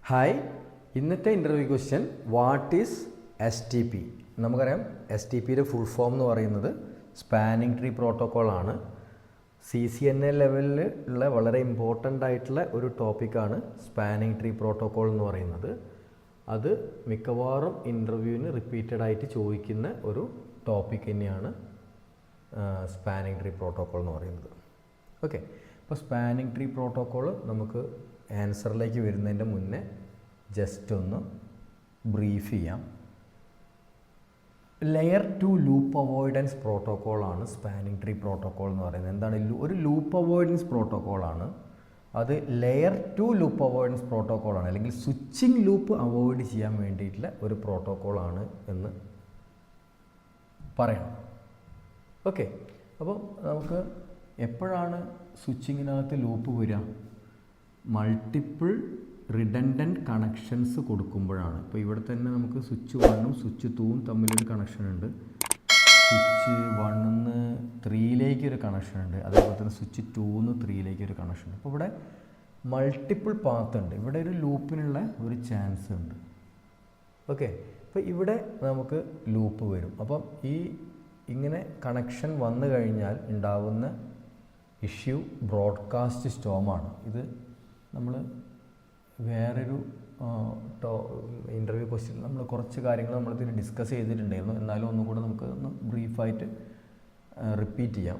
Hi, ഇന്നത്തെ interview question what is S T P. നമുക്കറിയാം S T പിയുടെ full form എന്ന് പറയുന്നത് സ്പാനിങ് ട്രീ പ്രോട്ടോക്കോൾ ആണ്. CCNA ലെവലിൽ ഉള്ള വളരെ ഇമ്പോർട്ടൻ്റ് ആയിട്ടുള്ള ഒരു ടോപ്പിക്കാണ് സ്പാനിങ് ട്രീ പ്രോട്ടോക്കോൾ എന്ന് പറയുന്നത്. അത് മിക്കവാറും ഇൻ്റർവ്യൂവിന് റിപ്പീറ്റഡ് ആയിട്ട് ചോദിക്കുന്ന ഒരു ടോപ്പിക് തന്നെയാണ് സ്പാനിങ് ട്രീ പ്രോട്ടോക്കോൾ എന്ന് പറയുന്നത്. ഓക്കെ, അപ്പോൾ സ്പാനിങ് ട്രീ പ്രോട്ടോക്കോൾ നമുക്ക് ആൻസറിലേക്ക് വരുന്നതിൻ്റെ മുന്നേ ജസ്റ്റ് ഒന്ന് ബ്രീഫ് ചെയ്യാം. ലെയർ 2 ലൂപ്പ് അവോയ്ഡൻസ് പ്രോട്ടോക്കോളാണ് സ്പാനിങ് ട്രീ പ്രോട്ടോക്കോൾ എന്ന് പറയുന്നത്. എന്താണ് ഒരു ലൂപ്പ് അവോയ്ഡൻസ് പ്രോട്ടോക്കോളാണ്. അത് ലെയർ 2 ലൂപ്പ് അവോയ്ഡൻസ് പ്രോട്ടോക്കോളാണ്, അല്ലെങ്കിൽ സ്വിച്ചിങ് ലൂപ്പ് അവോയ്ഡ് ചെയ്യാൻ വേണ്ടിയിട്ടുള്ള ഒരു പ്രോട്ടോക്കോളാണ് എന്ന് പറയണം. ഓക്കെ, അപ്പോൾ നമുക്ക് എപ്പോഴാണ് സ്വിച്ചിങ്ങിനകത്ത് ലൂപ്പ് വരിക? മൾട്ടിപ്പിൾ റിഡൻഡൻറ്റ് കണക്ഷൻസ് കൊടുക്കുമ്പോഴാണ്. ഇപ്പോൾ ഇവിടെ തന്നെ നമുക്ക് സ്വിച്ച് 1ഉം സ്വിച്ച് 2ഉം തമ്മിലൊരു കണക്ഷൻ ഉണ്ട്, സ്വിച്ച് 1 3ലേക്ക് ഒരു കണക്ഷൻ ഉണ്ട്, അതേപോലെ തന്നെ സ്വിച്ച് 2 3ലേക്ക് ഒരു കണക്ഷൻ ഉണ്ട്. അപ്പോൾ ഇവിടെ മൾട്ടിപ്പിൾ പാത്ത് ഉണ്ട്, ഇവിടെ ഒരു ലൂപ്പിനുള്ള ഒരു ചാൻസ് ഉണ്ട്. ഓക്കെ, അപ്പോൾ ഇവിടെ നമുക്ക് ലൂപ്പ് വരും. അപ്പം ഇങ്ങനെ കണക്ഷൻ വന്നു കഴിഞ്ഞാൽ ഉണ്ടാവുന്ന ഇഷ്യൂ ബ്രോഡ്കാസ്റ്റ് സ്റ്റോമാണ്. ഇത് നമ്മൾ വേറൊരു ഇൻ്റർവ്യൂ ക്വസ്റ്റ്യൻ നമ്മൾ കുറച്ച് കാര്യങ്ങൾ നമ്മളിതിൽ ഡിസ്കസ് ചെയ്തിട്ടുണ്ടായിരുന്നു. എന്നാലും ഒന്നും കൂടെ നമുക്ക് ഒന്ന് ബ്രീഫായിട്ട് റിപ്പീറ്റ് ചെയ്യാം.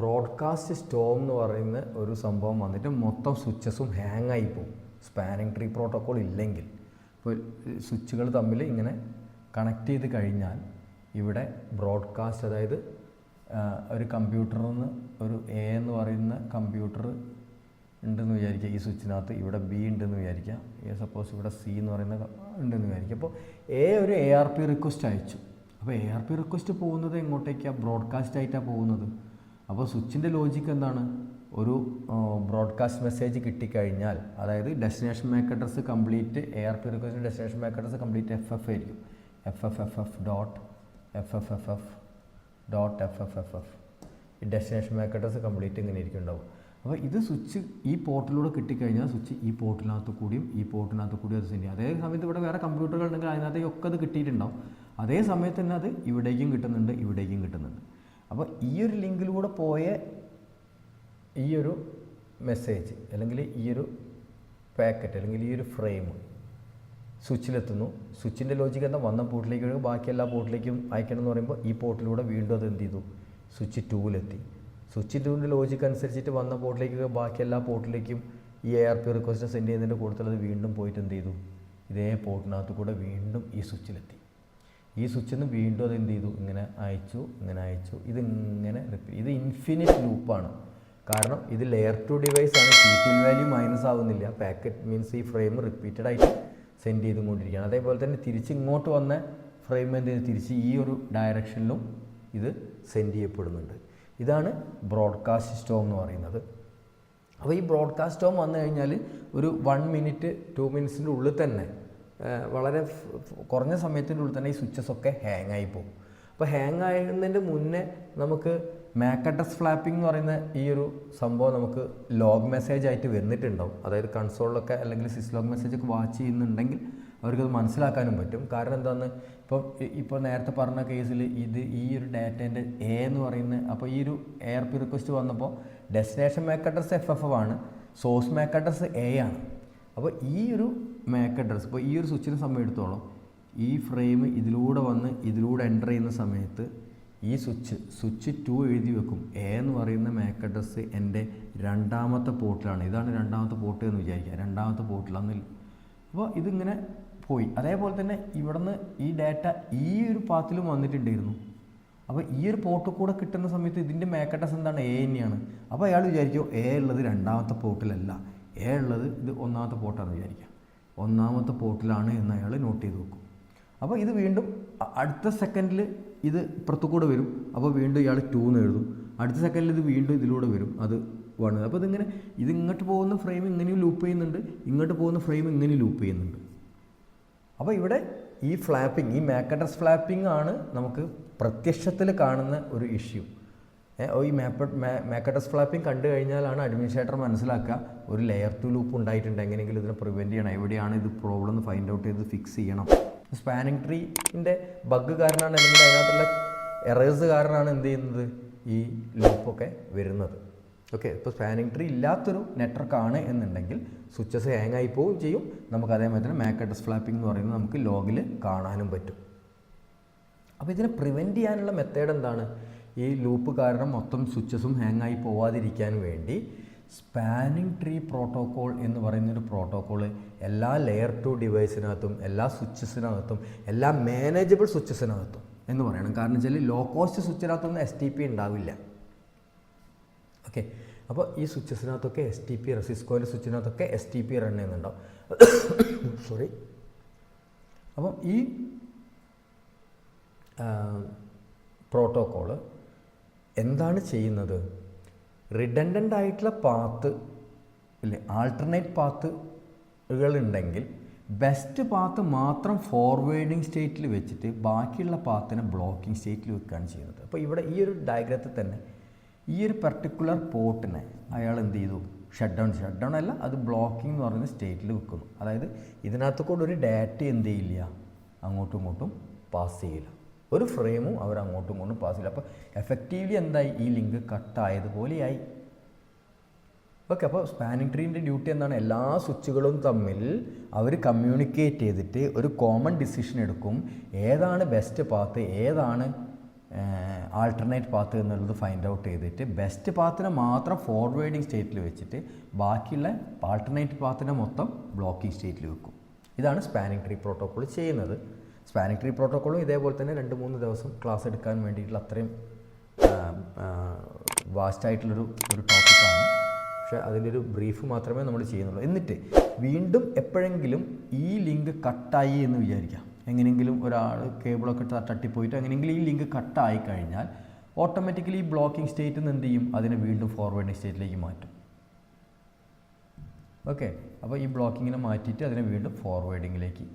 ബ്രോഡ്കാസ്റ്റ് സ്റ്റോം എന്ന് പറയുന്ന ഒരു സംഭവം വന്നിട്ട് മൊത്തം സ്വിച്ചസും ഹാങ് ആയി പോകും സ്പാനിങ് ട്രീ പ്രോട്ടോക്കോൾ ഇല്ലെങ്കിൽ. ഇപ്പോൾ സ്വിച്ചുകൾ തമ്മിൽ ഇങ്ങനെ കണക്ട് ചെയ്ത് കഴിഞ്ഞാൽ ഇവിടെ ബ്രോഡ്കാസ്റ്റ്, അതായത് ഒരു കമ്പ്യൂട്ടറിൽ നിന്ന് ഒരു എ എന്ന് പറയുന്ന കമ്പ്യൂട്ടർ ഉണ്ടെന്ന് വിചാരിക്കുക, ഈ സ്വിച്ചിനകത്ത് ഇവിടെ ബി ഉണ്ടെന്ന് വിചാരിക്കുക, സപ്പോസ് ഇവിടെ സി എന്ന് പറയുന്ന ഉണ്ടെന്ന് വിചാരിക്കുക. അപ്പോൾ ഒരു ARP റിക്വസ്റ്റ് അയച്ചു. അപ്പോൾ ARP റിക്വസ്റ്റ് പോകുന്നത് എങ്ങോട്ടേക്കാണ്? ബ്രോഡ്കാസ്റ്റ് ആയിട്ടാണ് പോകുന്നത്. അപ്പോൾ സ്വിച്ചിൻ്റെ ലോജിക്ക് എന്താണ്? ഒരു ബ്രോഡ്കാസ്റ്റ് മെസ്സേജ് കിട്ടിക്കഴിഞ്ഞാൽ, അതായത് destination MAC address complete ARP റിക്വസ്റ്റിൻ്റെ destination MAC address complete FF ആയിരിക്കും. FFFF.FFFF ഈ ഡെസ്റ്റിനേഷൻ മാക് അഡ്രസ്സ് കംപ്ലീറ്റ് ഇങ്ങനെ ഇരിക്കും ഉണ്ടാവും. അപ്പോൾ ഇത് സ്വിച്ച് ഈ പോർട്ടിലൂടെ കിട്ടിക്കഴിഞ്ഞാൽ സ്വിച്ച് ഈ പോർട്ടിനകത്ത് കൂടിയും ഈ പോർട്ടിനകത്ത് കൂടിയും അത് സെൻഡ് ചെയ്യും. അതേ സമയത്ത് ഇവിടെ വേറെ കമ്പ്യൂട്ടറുകൾ ഉണ്ടെങ്കിൽ അതിനകത്തേക്കൊക്കെ അത് കിട്ടിയിട്ടുണ്ടാവും. അതേ സമയത്ത് തന്നെ അത് ഇവിടേക്കും കിട്ടുന്നുണ്ട്, ഇവിടേക്കും കിട്ടുന്നുണ്ട്. അപ്പോൾ ഈ ഒരു ലിങ്കിലൂടെ പോയ ഈ ഒരു മെസ്സേജ്, അല്ലെങ്കിൽ ഈ ഒരു പാക്കറ്റ്, അല്ലെങ്കിൽ ഈ ഒരു ഫ്രെയിം സ്വിച്ചിലെത്തുന്നു. സ്വിച്ചിൻ്റെ ലോജിക്ക് എന്താ? വന്ന പോർട്ടിലേക്ക് ബാക്കി എല്ലാ പോർട്ടിലേക്കും അയക്കണം എന്ന് പറയുമ്പോൾ ഈ പോർട്ടിലൂടെ വീണ്ടും അത് എന്ത് ചെയ്തു? സ്വിച്ച് 2ലെത്തി. സ്വിച്ച് 2ൻ്റെ ലോജിക്ക് അനുസരിച്ചിട്ട് വന്ന പോർട്ടിലേക്ക് ബാക്കി എല്ലാ പോർട്ടിലേക്കും ഈ ARP റിക്വസ്റ്റ് സെൻഡ് ചെയ്യുന്നതിൻ്റെ കൂടുതൽ അത് വീണ്ടും പോയിട്ട് എന്ത് ചെയ്തു? ഇതേ പോർട്ടിനകത്ത് കൂടെ വീണ്ടും ഈ സ്വിച്ചിലെത്തി. ഈ സ്വിച്ചിൽ നിന്ന് വീണ്ടും അത് എന്ത് ചെയ്തു? ഇങ്ങനെ അയച്ചു, ഇങ്ങനെ അയച്ചു, ഇതിങ്ങനെ റിപ്പീറ്റ്. ഇത് ഇൻഫിനിറ്റ് ലൂപ്പാണ്. കാരണം ഇത് ലെയർ 2 ഡിവൈസാണ്. TTL വാല്യൂ മൈനസ് ആവുന്നില്ല. പാക്കറ്റ് മീൻസ് ഈ ഫ്രെയിം റിപ്പീറ്റഡ് ആയിട്ട് സെൻഡ് ചെയ്തുകൊണ്ടിരിക്കുകയാണ്. അതേപോലെ തന്നെ തിരിച്ച് ഇങ്ങോട്ട് വന്ന ഫ്രെയിം എന്ത് ചെയ്ത് തിരിച്ച് ഈ ഒരു ഡയറക്ഷനിലും ഇത് സെൻഡ് ചെയ്യപ്പെടുന്നുണ്ട്. ഇതാണ് ബ്രോഡ്കാസ്റ്റ് സ്റ്റോം എന്ന് പറയുന്നത്. അപ്പോൾ ഈ ബ്രോഡ്കാസ്റ്റ് സ്റ്റോം വന്നു കഴിഞ്ഞാൽ ഒരു 1 മിനിറ്റ് 2 മിനിറ്റ്സിൻ്റെ ഉള്ളിൽ തന്നെ, വളരെ കുറഞ്ഞ സമയത്തിൻ്റെ ഉള്ളിൽ തന്നെ ഈ സ്വിച്ചസൊക്കെ ഹാങ് ആയി പോകും. അപ്പോൾ ഹാങ് ആകുന്നതിൻ്റെ മുന്നേ നമുക്ക് മാക് അഡ്രസ് ഫ്ലാപ്പിംഗ് എന്ന് പറയുന്ന ഈ ഒരു സംഭവം നമുക്ക് ലോഗ് മെസ്സേജ് ആയിട്ട് വന്നിട്ടുണ്ടാവും. അതായത് കൺസോളിലൊക്കെ അല്ലെങ്കിൽ സിസ്ലോഗ് മെസ്സേജൊക്കെ വാച്ച് ചെയ്യുന്നുണ്ടെങ്കിൽ അവർക്കത് മനസ്സിലാക്കാനും പറ്റും. കാരണം എന്താണെന്ന് ഇപ്പോൾ നേരത്തെ പറഞ്ഞ കേസിൽ ഈ ഒരു ഡാറ്റേൻ്റെ എന്ന് പറയുന്ന, അപ്പോൾ ഈ ഒരു ARP റിക്വസ്റ്റ് വന്നപ്പോൾ ഡെസ്റ്റിനേഷൻ മാക് അഡ്രസ് FF ആണ്, സോഴ്സ് മാക് അഡ്രസ് A ആണ്. അപ്പോൾ ഈ ഒരു മാക് അഡ്രസ്, ഇപ്പോൾ ഈ ഒരു സ്വിച്ചിനെ സമയമെടുത്തോളം ഈ ഫ്രെയിം ഇതിലൂടെ വന്ന് ഇതിലൂടെ എൻ്റർ ചെയ്യുന്ന സമയത്ത് ഈ സ്വിച്ച് 2 എഴുതി വെക്കും. A എന്ന് പറയുന്ന മാക് അഡ്രസ്സ് എൻ്റെ രണ്ടാമത്തെ പോർട്ടിലാണ്. ഇതാണ് രണ്ടാമത്തെ പോർട്ട് എന്ന് വിചാരിക്കുക, രണ്ടാമത്തെ പോർട്ടിലാണെന്നില്ല. അപ്പോൾ ഇതിങ്ങനെ പോയി. അതേപോലെ തന്നെ ഇവിടെ നിന്ന് ഈ ഡാറ്റ ഈ ഒരു പാത്തിലും വന്നിട്ടുണ്ടായിരുന്നു. അപ്പോൾ ഈ ഒരു പോർട്ട് കൂടെ കിട്ടുന്ന സമയത്ത് ഇതിൻ്റെ മാക് അഡ്രസ് എന്താണ്? A തന്നെയാണ്. അപ്പോൾ അയാൾ വിചാരിക്കും A ഉള്ളത് രണ്ടാമത്തെ പോർട്ടിലല്ല, A ഉള്ളത് ഇത് ഒന്നാമത്തെ പോർട്ടാണെന്ന് വിചാരിക്കുക. ഒന്നാമത്തെ പോർട്ടിലാണ് എന്ന് അയാൾ നോട്ട് ചെയ്ത് വെക്കും. അപ്പോൾ ഇത് വീണ്ടും അടുത്ത സെക്കൻഡിൽ ഇത് ഇപ്പുറത്തു കൂടെ വരും. അപ്പോൾ വീണ്ടും ഇയാൾ 2 എന്ന് എഴുതും. അടുത്ത സെക്കൻഡിൽ ഇത് വീണ്ടും ഇതിലൂടെ വരും, അത് 1. അപ്പോൾ ഇത് ഇങ്ങോട്ട് പോകുന്ന ഫ്രെയിം ഇങ്ങനെയും ലൂപ്പ് ചെയ്യുന്നുണ്ട്, ഇങ്ങോട്ട് പോകുന്ന ഫ്രെയിം ഇങ്ങനെയും ലൂപ്പ് ചെയ്യുന്നുണ്ട്. അപ്പോൾ ഇവിടെ ഈ ഫ്ലാപ്പിംഗ്, ഈ മാക് അഡ്രസ് ഫ്ലാപ്പിംഗ് ആണ് നമുക്ക് പ്രത്യക്ഷത്തിൽ കാണുന്ന ഒരു ഇഷ്യൂ. ഈ മാക്കഡസ് ഫ്ലാപ്പിംഗ് കണ്ടു കഴിഞ്ഞാലാണ് അഡ്മിനിസ്ട്രേറ്റർ മനസ്സിലാക്കുക ഒരു ലെയർ 2 ലൂപ്പ് ഉണ്ടായിട്ടുണ്ട്, എങ്ങനെയെങ്കിലും ഇതിനെ പ്രിവെൻറ്റ് ചെയ്യണം, എവിടെയാണ് ഇത് പ്രോബ്ലം എന്ന് ഫൈൻഡ് ഔട്ട് ചെയ്ത് ഫിക്സ് ചെയ്യണം. സ്പാനിങ് ട്രീൻ്റെ ബഗ് കാരണമാണ്, അല്ലെങ്കിൽ അതിനകത്തുള്ള എറേഴ്സ് കാരണമാണ് എന്ത് ചെയ്യുന്നത് ഈ ലൂപ്പൊക്കെ വരുന്നത്. ഓക്കെ, ഇപ്പോൾ സ്പാനിങ് ട്രീ ഇല്ലാത്തൊരു നെറ്റ്വർക്കാണ് എന്നുണ്ടെങ്കിൽ സ്വിച്ചസ് ഹാങ് ആയി പോവുകയും ചെയ്യും. നമുക്ക് അതേമാതിരി തന്നെ മാക്കഡസ് ഫ്ലാപ്പിംഗ് എന്ന് പറയുന്നത് നമുക്ക് ലോഗിൽ കാണാനും പറ്റും. അപ്പോൾ ഇതിനെ പ്രിവെൻറ്റ് ചെയ്യാനുള്ള മെത്തേഡ് എന്താണ്? ഈ ലൂപ്പ് കാരണം മൊത്തം സ്വിച്ചസും ഹാങ് ആയി പോവാതിരിക്കാൻ വേണ്ടി സ്പാനിങ് ട്രീ പ്രോട്ടോക്കോൾ എന്ന് പറയുന്നൊരു പ്രോട്ടോക്കോൾ എല്ലാ ലെയർ 2 ഡിവൈസിനകത്തും, എല്ലാ സ്വിച്ചസിനകത്തും, എല്ലാ മാനേജബിൾ സ്വിച്ചസിനകത്തും എന്ന് പറയണം. കാരണം വെച്ചാൽ ലോ കോസ്റ്റ് സ്വിച്ചിനകത്തൊന്നും STP ഉണ്ടാവില്ല. ഓക്കെ, അപ്പോൾ ഈ സ്വിച്ചസിനകത്തൊക്കെ STP, റെസിസ്കോയിൻ്റെ സ്വിച്ചിനകത്തൊക്കെ STP റൺ ചെയ്യുന്നുണ്ടാവും. സോറി. അപ്പം ഈ പ്രോട്ടോക്കോള് എന്താണ് ചെയ്യുന്നത്? റിഡൻഡൻ്റ് ആയിട്ടുള്ള പാത്ത് ഇല്ലേ, ആൾട്ടർനേറ്റ് പാത്തുകളുണ്ടെങ്കിൽ ബെസ്റ്റ് പാത്ത് മാത്രം ഫോർവേഡിങ് സ്റ്റേറ്റിൽ വെച്ചിട്ട് ബാക്കിയുള്ള പാത്തിനെ ബ്ലോക്കിംഗ് സ്റ്റേറ്റിൽ വെക്കുകയാണ് ചെയ്യുന്നത്. അപ്പോൾ ഇവിടെ ഈ ഒരു ഡയഗ്രത്തിൽ തന്നെ ഈ ഒരു പർട്ടിക്കുലർ പോർട്ടിനെ അയാൾ എന്ത് ചെയ്തു? ഷട്ട് ഡൗൺ അല്ല, അത് ബ്ലോക്കിംഗ് എന്ന് പറയുന്ന സ്റ്റേറ്റിൽ വെക്കുന്നു. അതായത് ഇതിനകത്ത് കൂടെ ഒരു ഡാറ്റ എന്ത് ചെയ്യില്ല, അങ്ങോട്ടും ഇങ്ങോട്ടും പാസ് ചെയ്യില്ല, ഒരു ഫ്രെയിമും അവർ അങ്ങോട്ടും ഇങ്ങോട്ടും പാസ് ചെയ്യില്ല. അപ്പോൾ എഫക്റ്റീവ്ലി എന്തായി? ഈ ലിങ്ക് കട്ടായതുപോലെയായി. ഓക്കെ, അപ്പോൾ സ്പാനിങ് ട്രീൻ്റെ ഡ്യൂട്ടി എന്താണ്? എല്ലാ സ്വിച്ചുകളും തമ്മിൽ അവർ കമ്മ്യൂണിക്കേറ്റ് ചെയ്തിട്ട് ഒരു കോമൺ ഡിസിഷൻ എടുക്കും, ഏതാണ് ബെസ്റ്റ് പാത്ത്, ഏതാണ് ആൾട്ടർനേറ്റ് പാത്ത് എന്നുള്ളത് ഫൈൻഡ് ഔട്ട് ചെയ്തിട്ട് ബെസ്റ്റ് പാത്തിനെ മാത്രം ഫോർവേഡിങ് സ്റ്റേറ്റിൽ വെച്ചിട്ട് ബാക്കിയുള്ള ആൾട്ടർനേറ്റ് പാത്തിനെ മൊത്തം ബ്ലോക്കിംഗ് സ്റ്റേറ്റിൽ വെക്കും. ഇതാണ് സ്പാനിങ് ട്രീ പ്രോട്ടോക്കോൾ ചെയ്യുന്നത്. സ്പാനിങ് ട്രീ പ്രോട്ടോക്കോളും ഇതേപോലെ തന്നെ 2-3 ദിവസം ക്ലാസ് എടുക്കാൻ വേണ്ടിയിട്ടുള്ള അത്രയും വാസ്റ്റായിട്ടുള്ളൊരു ടോപ്പിക്കാണ്. പക്ഷേ അതിൻ്റെ ഒരു ബ്രീഫ് മാത്രമേ നമ്മൾ ചെയ്യുന്നുള്ളൂ. എന്നിട്ട് വീണ്ടും എപ്പോഴെങ്കിലും ഈ ലിങ്ക് കട്ടായി എന്ന് വിചാരിക്കാം, എങ്ങനെയെങ്കിലും ഒരാൾ കേബിളൊക്കെ തട്ടിപ്പോയിട്ട് എങ്ങനെയെങ്കിലും ഈ ലിങ്ക് കട്ടായി കഴിഞ്ഞാൽ ഓട്ടോമാറ്റിക്കലി ഈ ബ്ലോക്കിംഗ് സ്റ്റേറ്റിൽ നിന്ന് എന്ത് ചെയ്യും? അതിനെ വീണ്ടും ഫോർവേഡിങ് സ്റ്റേറ്റിലേക്ക് മാറ്റും. ഓക്കെ, അപ്പോൾ ഈ ബ്ലോക്കിങ്ങിനെ മാറ്റിയിട്ട് അതിനെ വീണ്ടും ഫോർവേഡിങ്ങിലേക്ക്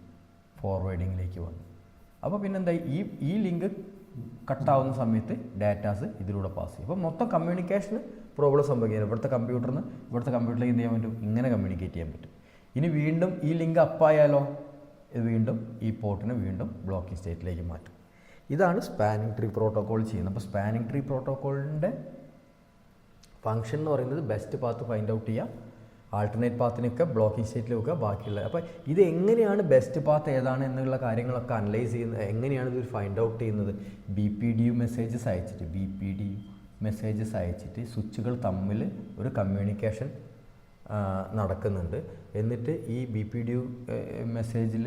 വന്നു. അപ്പോൾ പിന്നെന്തായി? ഈ ലിങ്ക് കട്ടാവുന്ന സമയത്ത് ഡാറ്റാസ് ഇതിലൂടെ പാസ് ചെയ്യും. അപ്പോൾ മൊത്തം കമ്മ്യൂണിക്കേഷന് പ്രോബ്ലം സംഭവിക്കുന്നത് ഇവിടുത്തെ കമ്പ്യൂട്ടറിലേക്ക് എന്ത് ചെയ്യാൻ പറ്റും? ഇങ്ങനെ കമ്മ്യൂണിക്കേറ്റ് ചെയ്യാൻ പറ്റും. ഇനി വീണ്ടും ഈ ലിങ്ക് അപ്പായാലോ ഇത് വീണ്ടും ഈ പോർട്ടിനെ വീണ്ടും ബ്ലോക്കിംഗ് സ്റ്റേറ്റിലേക്ക് മാറ്റും. ഇതാണ് സ്പാനിങ് ട്രീ പ്രോട്ടോക്കോൾ ചെയ്യുന്നത്. അപ്പോൾ സ്പാനിങ് ട്രീ പ്രോട്ടോക്കോളിൻ്റെ ഫംഗ്ഷൻ എന്ന് പറയുന്നത് ബെസ്റ്റ് പാത്ത് ഫൈൻഡ് ഔട്ട് ചെയ്യുക, ആൾട്ടർനേറ്റ് പാത്തിനൊക്കെ ബ്ലോക്കിംഗ് സ്റ്റേറ്റിൽ വെക്കുക, ബാക്കിയുള്ള. അപ്പോൾ ഇത് എങ്ങനെയാണ് ബെസ്റ്റ് പാത്ത് ഏതാണ് എന്നുള്ള കാര്യങ്ങളൊക്കെ അനലൈസ് ചെയ്യുന്നത്, എങ്ങനെയാണ് ഇത് ഫൈൻഡ് ഔട്ട് ചെയ്യുന്നത്? BPDU മെസ്സേജസ് അയച്ചിട്ട് സ്വിച്ചുകൾ തമ്മിൽ ഒരു കമ്മ്യൂണിക്കേഷൻ നടക്കുന്നുണ്ട്. എന്നിട്ട് ഈ BPDU മെസ്സേജിൽ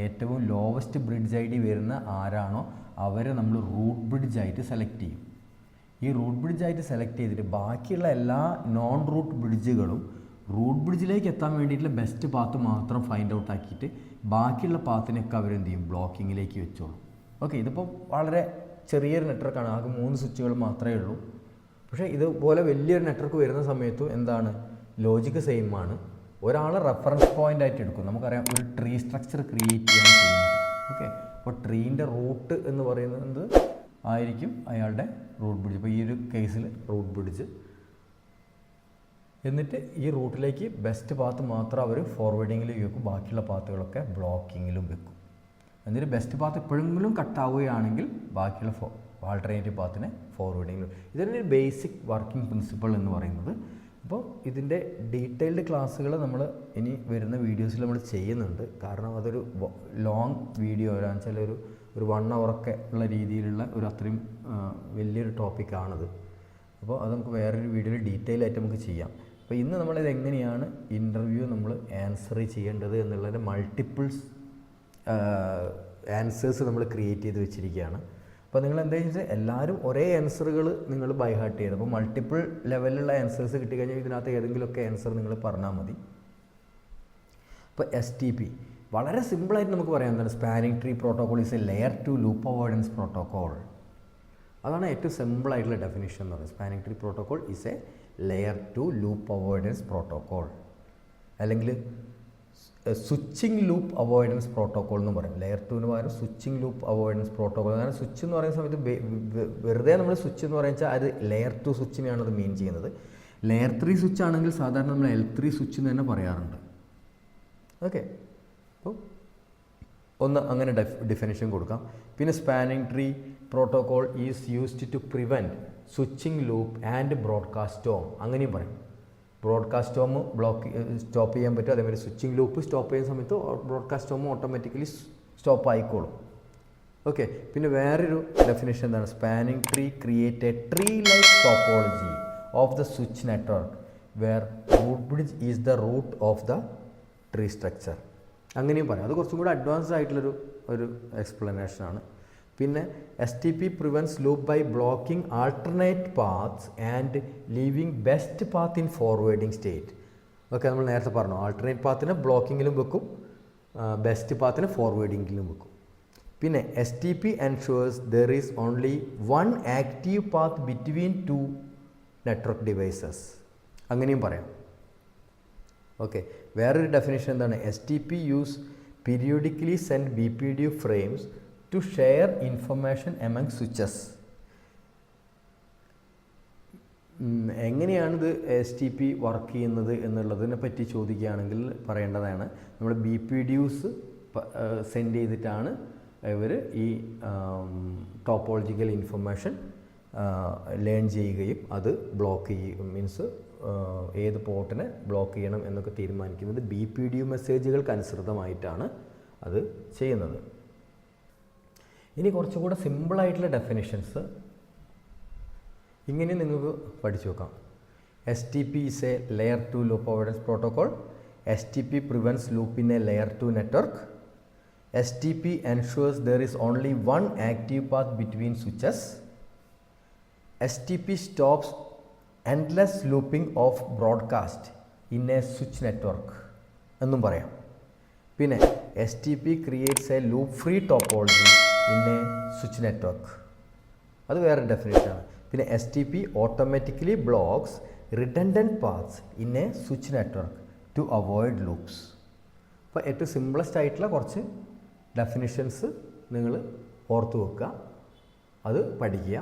ഏറ്റവും ലോവസ്റ്റ് ബ്രിഡ്ജ് ID വരുന്ന ആരാണോ അവരെ നമ്മൾ റൂട്ട് ബ്രിഡ്ജായിട്ട് സെലക്ട് ചെയ്യും. ഈ റൂട്ട് ബ്രിഡ്ജായിട്ട് സെലക്ട് ചെയ്തിട്ട് ബാക്കിയുള്ള എല്ലാ നോൺ റൂട്ട് ബ്രിഡ്ജുകളും റൂട്ട് ബ്രിഡ്ജിലേക്ക് എത്താൻ വേണ്ടിയിട്ടുള്ള ബെസ്റ്റ് പാത്ത് മാത്രം ഫൈൻഡ് ഔട്ട് ആക്കിയിട്ട് ബാക്കിയുള്ള പാത്തിനൊക്കെ അവരെന്ത് ചെയ്യും? ബ്ലോക്കിങ്ങിലേക്ക് വെച്ചോളും. ഓക്കെ, ഇതിപ്പോൾ വളരെ ചെറിയൊരു നെറ്റ്വർക്കാണ്, ആകെ 3 സ്വിച്ചുകൾ മാത്രമേ ഉള്ളൂ. പക്ഷേ ഇതുപോലെ വലിയൊരു നെറ്റ്വർക്ക് വരുന്ന സമയത്തും എന്താണ്? ലോജിക്ക് സെയിം ആണ്. ഒരാളെ റെഫറൻസ് പോയിൻ്റ് ആയിട്ട് എടുക്കും. നമുക്കറിയാം ഒരു ട്രീ സ്ട്രക്ചർ ക്രിയേറ്റ് ചെയ്യാൻ ചെയ്യുന്നത്. ഓക്കെ, അപ്പോൾ ട്രീൻ്റെ റൂട്ട് എന്ന് പറയുന്നത് ആയിരിക്കും അയാളുടെ റൂട്ട് ബ്രിഡ്ജ്. ഇപ്പോൾ ഈ ഒരു കേസിൽ റൂട്ട് ബ്രിഡ്ജ്. എന്നിട്ട് ഈ റൂട്ടിലേക്ക് ബെസ്റ്റ് പാത്ത് മാത്രം അവർ ഫോർവേഡിങ്ങിലേക്ക് വെക്കും, ബാക്കിയുള്ള പാത്തുകളൊക്കെ ബ്ലോക്കിങ്ങിലും വെക്കും. എന്നിട്ട് ബെസ്റ്റ് പാത്ത് എപ്പോഴെങ്കിലും കട്ടാവുകയാണെങ്കിൽ ബാക്കിയുള്ള ആൾട്ടർനേറ്റീവ് പാത്തിനെ ഫോർവേഡിങ്ങിലും. ഇതിൻ്റെ ഒരു ബേസിക് വർക്കിംഗ് പ്രിൻസിപ്പിൾ എന്ന് പറയുന്നത്. അപ്പോൾ ഇതിൻ്റെ ഡീറ്റെയിൽഡ് ക്ലാസ്സുകൾ നമ്മൾ ഇനി വരുന്ന വീഡിയോസിൽ നമ്മൾ ചെയ്യുന്നുണ്ട്. കാരണം അതൊരു ലോങ് വീഡിയോ ആണെന്ന് വെച്ചാൽ ഒരു 1 hour ഉള്ള രീതിയിലുള്ള ഒരു അത്രയും വലിയൊരു ടോപ്പിക്കാണത്. അപ്പോൾ അത് നമുക്ക് വേറൊരു വീഡിയോയിൽ ഡീറ്റെയിൽ ആയിട്ട് നമുക്ക് ചെയ്യാം. അപ്പോൾ ഇന്ന് നമ്മളിത് എങ്ങനെയാണ് ഇൻ്റർവ്യൂ നമ്മൾ ആൻസർ ചെയ്യേണ്ടത് എന്നുള്ളതിൻ്റെ മൾട്ടിപ്പിൾസ് ആൻസേഴ്സ് നമ്മൾ ക്രിയേറ്റ് ചെയ്ത് വെച്ചിരിക്കുകയാണ്. അപ്പോൾ നിങ്ങൾ എന്താണെന്ന് വെച്ചാൽ എല്ലാവരും ഒരേ ആൻസറുകൾ നിങ്ങൾ ബൈ ഹാർട്ട് ചെയ്ത്, അപ്പോൾ മൾട്ടിപ്പിൾ ലെവലിലുള്ള ആൻസേഴ്സ് കിട്ടിക്കഴിഞ്ഞാൽ ഇതിനകത്ത് ഏതെങ്കിലുമൊക്കെ ആൻസർ നിങ്ങൾ പറഞ്ഞാൽ മതി. ഇപ്പോൾ STP വളരെ സിമ്പിളായിട്ട് നമുക്ക് പറയാം എന്താണ്? Spanning tree protocol is A layer 2 loop avoidance protocol. അതാണ് ഏറ്റവും സിമ്പിളായിട്ടുള്ള ഡെഫിനിഷൻ എന്ന് പറയുന്നത്. Spanning tree protocol is A layer 2 loop avoidance protocol. അല്ലെങ്കിൽ സ്വിച്ചിങ് ലൂപ്പ് അവോയ്ഡൻസ് പ്രോട്ടോക്കോൾ എന്ന് പറയും. ലെയർ 2 പകരം സ്വിച്ചിങ് ലൂപ്പ് അവോയ്ഡൻസ് പ്രോട്ടോക്കോൾ. കാരണം സ്വിച്ച് എന്ന് പറയുന്ന സമയത്ത് വെറുതെ നമ്മൾ സ്വിച്ച് എന്ന് പറയുന്നത് അത് ലെയർ 2 സ്വിച്ചിനെയാണ് അത് മീൻ ചെയ്യുന്നത്. ലെയർ 3 സ്വിച്ച് ആണെങ്കിൽ സാധാരണ നമ്മൾ L3 സ്വിച്ച് എന്ന് തന്നെ പറയാറുണ്ട്. ഓക്കെ, അപ്പോൾ ഒന്ന് അങ്ങനെ ഡെഫിനിഷൻ കൊടുക്കാം. പിന്നെ spanning tree protocol is used to prevent switching loop and broadcast storm, അങ്ങനെയും പറയും. ബ്രോഡ്കാസ്റ്റ് സ്റ്റോം സ്റ്റോപ്പ് ചെയ്യാൻ പറ്റും. അതേമാതിരി സ്വിച്ചിങ് ലൂപ്പ് സ്റ്റോപ്പ് ചെയ്യുന്ന സമയത്ത് ബ്രോഡ്കാസ്റ്റ് സ്റ്റോം ഓട്ടോമാറ്റിക്കലി സ്റ്റോപ്പ് ആയിക്കോളും. ഓക്കെ, പിന്നെ വേറൊരു ഡെഫിനേഷൻ എന്താണ്? Spanning tree create a tree like topology of the switch network where root bridge is the root of the tree structure, അങ്ങനെയും പറയാം. അത് കുറച്ചും കൂടി അഡ്വാൻസ്ഡ് ആയിട്ടുള്ളൊരു എക്സ്പ്ലനേഷനാണ്. പിന്നെ STP prevents loop by blocking alternate paths and leaving best path in forwarding state. Okay, നമ്മൾ നേരത്തെ പറഞ്ഞു ആൾട്ടർനേറ്റ് പാത്തിനെ ബ്ലോക്കിങ്ങിലും വെക്കും, ബെസ്റ്റ് പാത്തിനെ ഫോർവേഡിങ്ങിലും വെക്കും. പിന്നെ STP ensures there is only one active path between two network devices, അങ്ങനെയും പറയാം. ഓക്കെ, വേറൊരു ഡെഫിനേഷൻ എന്താണ്? STP use periodically send BPDU frames to share information among switches. എങ്ങനെയാണിത് STP വർക്ക് ചെയ്യുന്നത് എന്നുള്ളതിനെ പറ്റി ചോദിക്കുകയാണെങ്കിൽ പറയേണ്ടതാണ്, നമ്മൾ BPDUs സെൻഡ് ചെയ്തിട്ടാണ് ഇവർ ഈ ടോപ്പോളജിക്കൽ ഇൻഫർമേഷൻ ലേൺ ചെയ്യുകയും അത് ബ്ലോക്ക് ചെയ്യും, മീൻസ് ഏത് പോർട്ടിനെ ബ്ലോക്ക് ചെയ്യണം എന്നൊക്കെ തീരുമാനിക്കുന്നത് BPDU മെസ്സേജുകൾക്ക് അനുസൃതമായിട്ടാണ് അത് ചെയ്യുന്നത്. ഇനി കുറച്ചുകൂടെ സിമ്പിളായിട്ടുള്ള ഡെഫിനിഷൻസ് ഇങ്ങനെ നിങ്ങൾക്ക് പഠിച്ചു വെക്കാം. STP is a layer 2 loop avoidance protocol. STP prevents loop in a layer 2 network. STP ensures there is only one active path between switches. STP stops endless looping of broadcast in a switch network എന്നും പറയാം. പിന്നെ STP creates a loop free topology in a switch network, അത് വേറെ ഡെഫിനേഷനാണ്. പിന്നെ STP automatically blocks redundant paths in a switch network to avoid loops. അപ്പോൾ ഏറ്റവും simplest ആയിട്ടുള്ള കുറച്ച് ഡെഫിനിഷൻസ് നിങ്ങൾ ഓർത്ത് വെക്കുക, അത് പഠിക്കുക.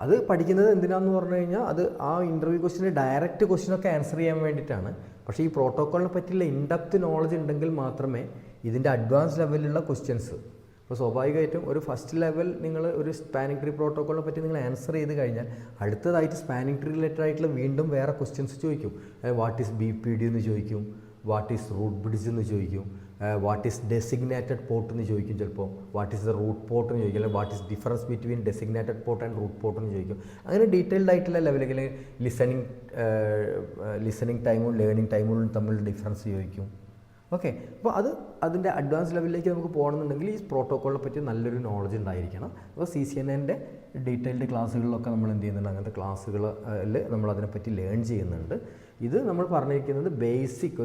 അത് പഠിക്കുന്നത് എന്തിനാന്ന് പറഞ്ഞു കഴിഞ്ഞാൽ അത് ആ ഇൻ്റർവ്യൂ ക്വസ്റ്റിന് ഡയറക്റ്റ് ക്വസ്റ്റിനൊക്കെ ആൻസർ ചെയ്യാൻ വേണ്ടിയിട്ടാണ്. പക്ഷേ ഈ പ്രോട്ടോക്കോളിനെ പറ്റിയുള്ള ഇൻഡെപ്ത് നോളജ് ഉണ്ടെങ്കിൽ മാത്രമേ ഇതിൻ്റെ അഡ്വാൻസ് ലെവലിലുള്ള ക്വസ്റ്റ്യൻസ്, അപ്പോൾ സ്വാഭാവികമായിട്ടും ഒരു ഫസ്റ്റ് ലെവൽ നിങ്ങൾ ഒരു സ്പാനിങ് ട്രീ പ്രോട്ടോക്കോളിനെ പറ്റി നിങ്ങൾ ആൻസർ ചെയ്ത് കഴിഞ്ഞാൽ അടുത്തതായിട്ട് സ്പാനിങ് ട്രീ റിലേറ്റഡ് ആയിട്ടുള്ള വീണ്ടും വേറെ ക്വസ്റ്റ്യൻസ് ചോദിക്കും. വാട്ട് ഈസ് BPD എന്ന് ചോദിക്കും, വാട്ട് ഈസ് റൂട്ട് ബ്രിഡ്ജ് എന്ന് ചോദിക്കും, വാട്ട് ഈസ് ഡെസിഗ്നേറ്റഡ് പോർട്ട് എന്ന് ചോദിക്കും, ചിലപ്പോൾ what is the root port എന്ന് ചോദിക്കും, അല്ലെങ്കിൽ what is difference between designated port and root port എന്ന് ചോദിക്കും. അങ്ങനെ ഡീറ്റെയിൽഡ് ആയിട്ടുള്ള ലെവലിൽ ലിസണിങ് ടൈമും ലേണിംഗ് ടൈമും തമ്മിലുള്ള ഡിഫറൻസ് ചോദിക്കും. ഓക്കെ, അപ്പോൾ അതിൻ്റെ അഡ്വാൻസ് ലെവലിലേക്ക് നമുക്ക് പോകണമെന്നുണ്ടെങ്കിൽ ഈ പ്രോട്ടോക്കോളിനെ പറ്റി നല്ലൊരു നോളജ് ഉണ്ടായിരിക്കണം. അപ്പോൾ CCNA ഡീറ്റെയിൽഡ് ക്ലാസ്സുകളിലൊക്കെ നമ്മൾ എന്ത് ചെയ്യുന്നുണ്ട്, അങ്ങനത്തെ ക്ലാസ്സുകളിൽ നമ്മൾ അതിനെപ്പറ്റി ലേൺ ചെയ്യുന്നുണ്ട്. ഇത് നമ്മൾ പറഞ്ഞിരിക്കുന്നത് ബേസിക്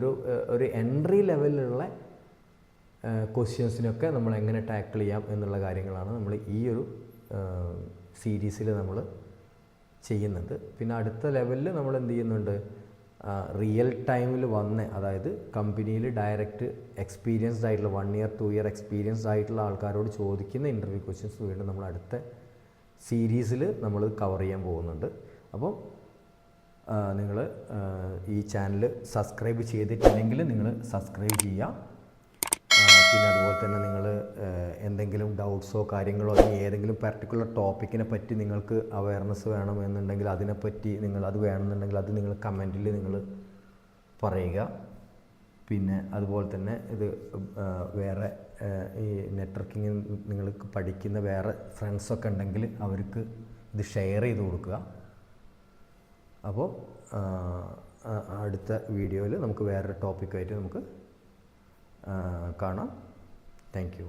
ഒരു എൻട്രി ലെവലിലുള്ള ക്വസ്റ്റ്യൻസിനൊക്കെ നമ്മൾ എങ്ങനെ ടാക്കിൾ ചെയ്യാം എന്നുള്ള കാര്യങ്ങളാണ് നമ്മൾ ഈ ഒരു സീരീസിൽ നമ്മൾ ചെയ്യുന്നത്. പിന്നെ അടുത്ത ലെവലിൽ നമ്മൾ എന്ത് ചെയ്യുന്നുണ്ട്, റിയൽ ടൈമിൽ അതായത് കമ്പനിയിൽ ഡയറക്റ്റ് എക്സ്പീരിയൻസ്ഡ് ആയിട്ടുള്ള 1 year 2 year എക്സ്പീരിയൻസ്ഡ് ആയിട്ടുള്ള ആൾക്കാരോട് ചോദിക്കുന്ന ഇൻ്റർവ്യൂ ക്വസ്റ്റ്യൻസ് വീണ്ടും നമ്മൾ അടുത്ത സീരീസിൽ നമ്മൾ കവർ ചെയ്യാൻ പോകുന്നുണ്ട്. അപ്പോൾ നിങ്ങൾ ഈ ചാനൽ സബ്സ്ക്രൈബ് ചെയ്തിട്ടില്ലെങ്കിൽ നിങ്ങൾ സബ്സ്ക്രൈബ് ചെയ്യുക. പിന്നെ അതുപോലെ തന്നെ നിങ്ങൾ എന്തെങ്കിലും ഡൗട്ട്സോ കാര്യങ്ങളോ അല്ലെങ്കിൽ ഏതെങ്കിലും പർട്ടിക്കുലർ ടോപ്പിക്കിനെ പറ്റി നിങ്ങൾക്ക് അവയർനെസ് വേണമെന്നുണ്ടെങ്കിൽ അതിനെപ്പറ്റി അത് വേണമെന്നുണ്ടെങ്കിൽ അത് നിങ്ങൾ കമൻറ്റിൽ നിങ്ങൾ പറയുക. പിന്നെ അതുപോലെ തന്നെ ഇത് വേറെ ഈ നെറ്റ്വർക്കിംഗ് നിങ്ങൾക്ക് പഠിക്കുന്ന വേറെ ഫ്രണ്ട്സൊക്കെ ഉണ്ടെങ്കിൽ അവർക്ക് ഇത് ഷെയർ ചെയ്ത് കൊടുക്കുക. അപ്പോൾ അടുത്ത വീഡിയോയിൽ നമുക്ക് വേറൊരു ടോപ്പിക്കായിട്ട് നമുക്ക് കാണാം. Thank you.